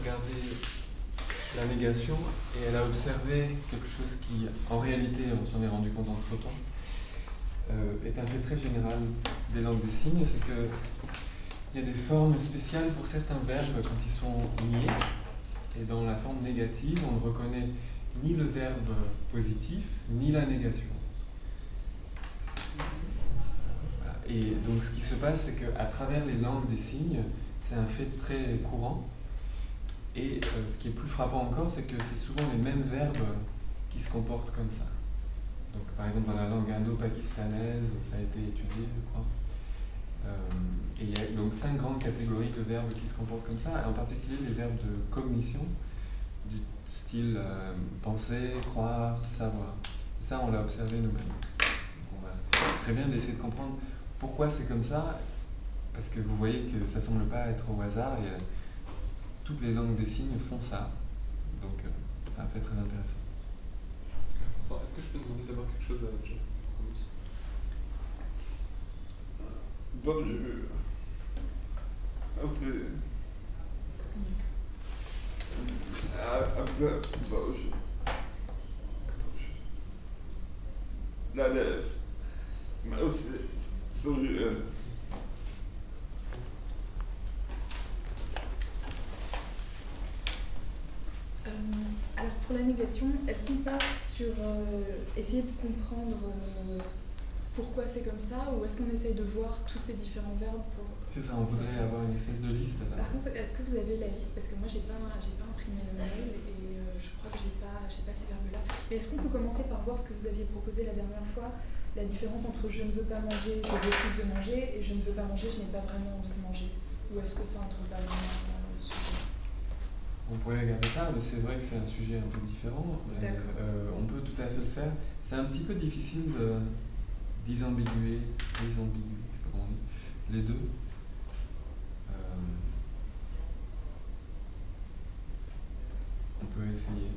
regardé la négation et elle a observé quelque chose qui, en réalité, on s'en est rendu compte entre-temps, est un fait très général des langues des signes, c'est qu'il y a des formes spéciales pour certains verbes quand ils sont niés, et dans la forme négative, on ne reconnaît ni le verbe positif, ni la négation. Voilà. Et donc ce qui se passe, c'est qu'à travers les langues des signes, c'est un fait très courant. Et ce qui est plus frappant encore, c'est que c'est souvent les mêmes verbes qui se comportent comme ça. Donc par exemple dans la langue indo-pakistanaise, ça a été étudié, je crois. Et il y a donc 5 grandes catégories de verbes qui se comportent comme ça, en particulier les verbes de cognition, du style penser, croire, savoir. Et ça, on l'a observé nous-mêmes. Ce serait bien d'essayer de comprendre pourquoi c'est comme ça, parce que vous voyez que ça ne semble pas être au hasard, et toutes les langues des signes font ça. Donc c'est un fait très intéressant. Est-ce que je peux demander d'abord quelque chose à John? Bonjour. La lèvre. Alors pour la négation, est-ce qu'on part sur essayer de comprendre pourquoi c'est comme ça, ou est-ce qu'on essaye de voir tous ces différents verbes pour... C'est ça, on voudrait avoir une espèce de liste. Là. Par contre, est-ce que vous avez la liste? Parce que moi, j'ai pas imprimé le mail et je crois que j'ai pas ces verbes-là. Mais est-ce qu'on peut commencer par voir ce que vous aviez proposé la dernière fois, la différence entre je ne veux pas manger, je refuse de manger, et je ne veux pas manger, je n'ai pas vraiment envie de manger? Ou est-ce que ça entre pas vraiment dans le sujet? On pourrait regarder ça, mais c'est vrai que c'est un sujet un peu différent. On peut tout à fait le faire. C'est un petit peu difficile disambiguer, je sais pas comment on dit, les deux. On peut essayer.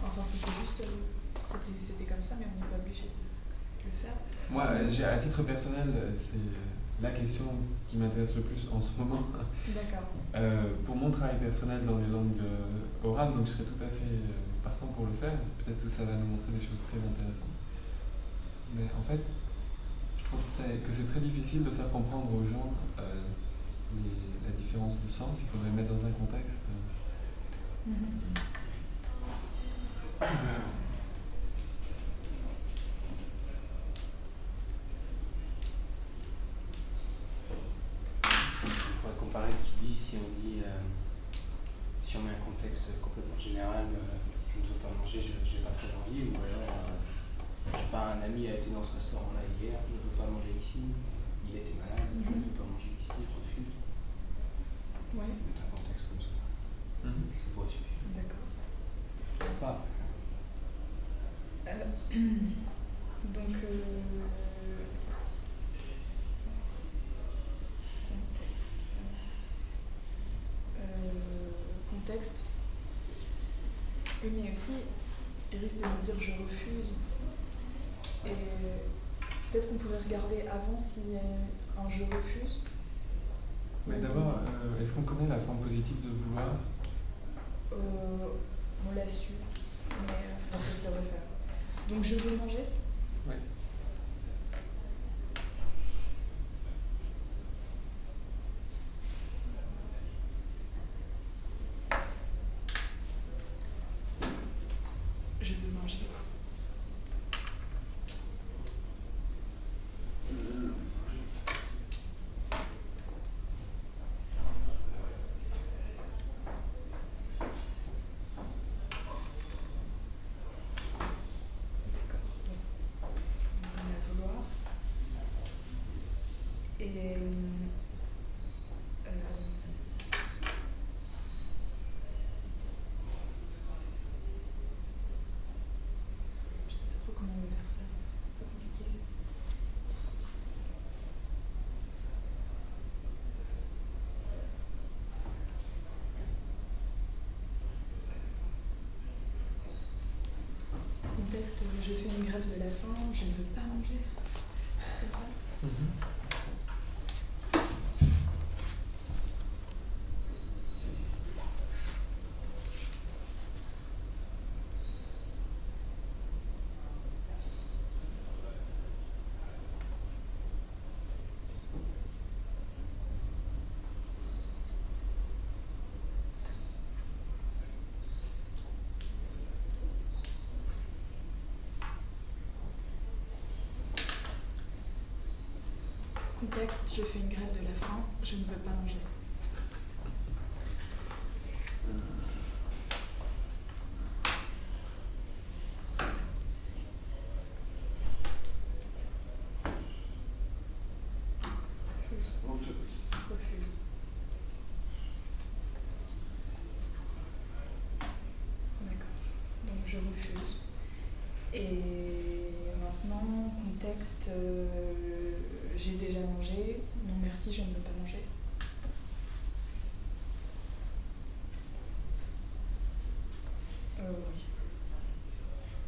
Enfin, c'était juste... C'était comme ça, mais on n'est pas obligé de le faire. Moi, à titre personnel, c'est la question qui m'intéresse le plus en ce moment. D'accord. Pour mon travail personnel dans les langues orales, donc je serais tout à fait partant pour le faire. Peut-être que ça va nous montrer des choses très intéressantes. Mais en fait, je trouve que c'est très difficile de faire comprendre aux gens la différence de sens. Il faudrait mettre dans un contexte. Il faudrait comparer ce qu'il dit, si on met un contexte complètement général, je ne veux pas manger, je n'ai pas très envie, ou alors, je sais pas, un ami a été dans ce restaurant-là hier, je ne veux pas manger ici, il était malade, je ne veux pas manger ici, je refuse. Ouais. Mettre un contexte comme ça. Ça pourrait suffire. D'accord. Pas. Donc, contexte. Oui, mais aussi, il risque de me dire je refuse. Et peut-être qu'on pourrait regarder avant s'il y a un je refuse. Mais d'abord, est-ce qu'on connaît la forme positive de vouloir? On l'a su, mais il faudrait que je le refaire. Donc je veux manger? Oui. Je veux manger. Contexte, je fais une grève de la faim, je ne veux pas manger. Comme ça. Contexte, je fais une grève de la faim, je ne veux pas manger. Refuse. D'accord. Donc je refuse. Et maintenant, contexte, j'ai déjà mangé. Non merci, je ne veux pas manger. Oui.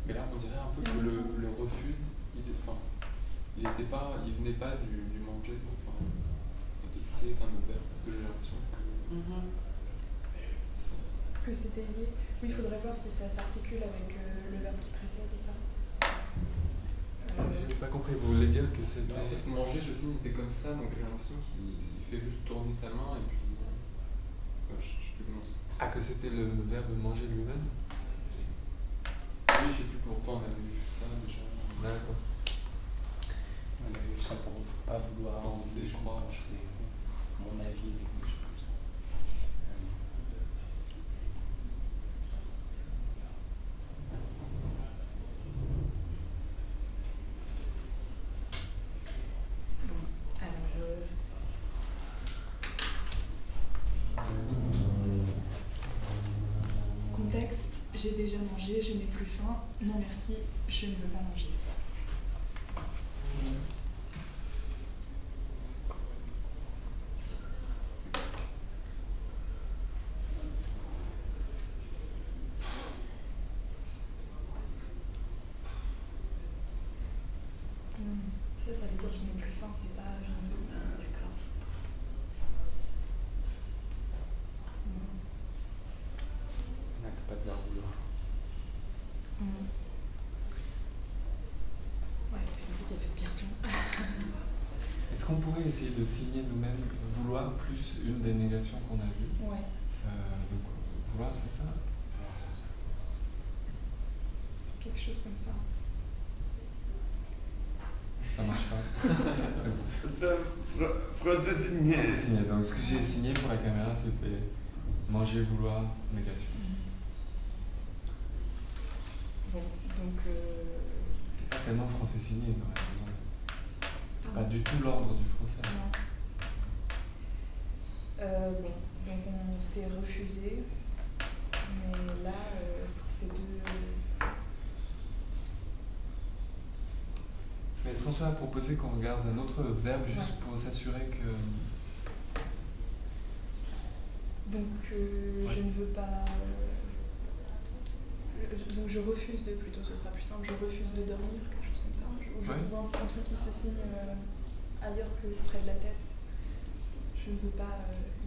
Mais là, on dirait un peu que le refuse, il venait pas du manger, enfin, c'est qu'un autre verbe, parce que j'ai l'impression que. Que c'était lié. Oui, il faudrait voir si ça s'articule avec le verbe qui précède ou pas. J'ai pas compris, vous voulez dire que c'était. En fait, manger, je sais, il était comme ça, donc j'ai l'impression qu'il fait juste tourner sa main et puis. Je sais plus comment c'est. Ah, que c'était le verbe manger lui-même? Oui, je sais plus pourquoi on avait vu ça déjà. D'accord. On avait vu ça pour pas vouloir penser, je crois. C'est mon avis, des choses comme ça. Contexte, j'ai déjà mangé, je n'ai plus faim. Non merci, je ne veux pas manger. Ça veut dire que je n'ai plus faim, c'est pas je ne veux pas. D'accord. N'arrête pas de la vouloir. Ouais, c'est compliqué cette question. Est-ce qu'on pourrait essayer de signer nous-mêmes vouloir plus une des négations qu'on a vues? Ouais. Donc, vouloir, c'est ça? Quelque chose comme ça. Ça marche pas. Frotter signé. C'est signé. Donc, ce que j'ai signé pour la caméra, c'était manger, vouloir, négation. Bon, donc. C'est pas tellement français signé, non. C'est Ah. pas du tout l'ordre du français. Non. Bon, donc on s'est refusé, mais là, pour ces deux. Mais François a proposé qu'on regarde un autre verbe juste pour s'assurer que. Donc je ne veux pas. Donc je refuse de, plutôt ce sera plus simple, je refuse de dormir, quelque chose comme ça. Ou je vois un truc qui se signe ailleurs que près de la tête. Je ne veux pas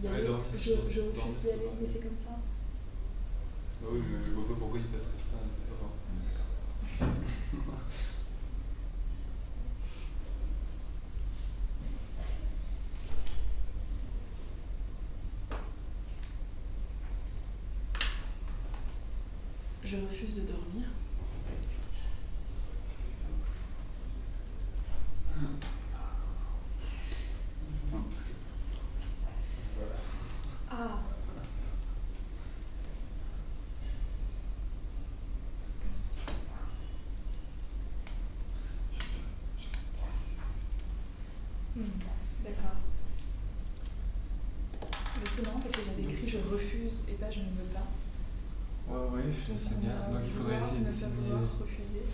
y aller. Dormir, Je refuse d'y aller, mais c'est comme ça. Bah oui, mais je vois pas pourquoi il passerait ça, c'est pas grave. Je refuse de dormir. Ah. D'accord. Mais c'est marrant parce que j'avais écrit je refuse et pas je ne veux pas. Ouais, je sais bien. Donc il faudrait essayer de signer. Vouloir refuser.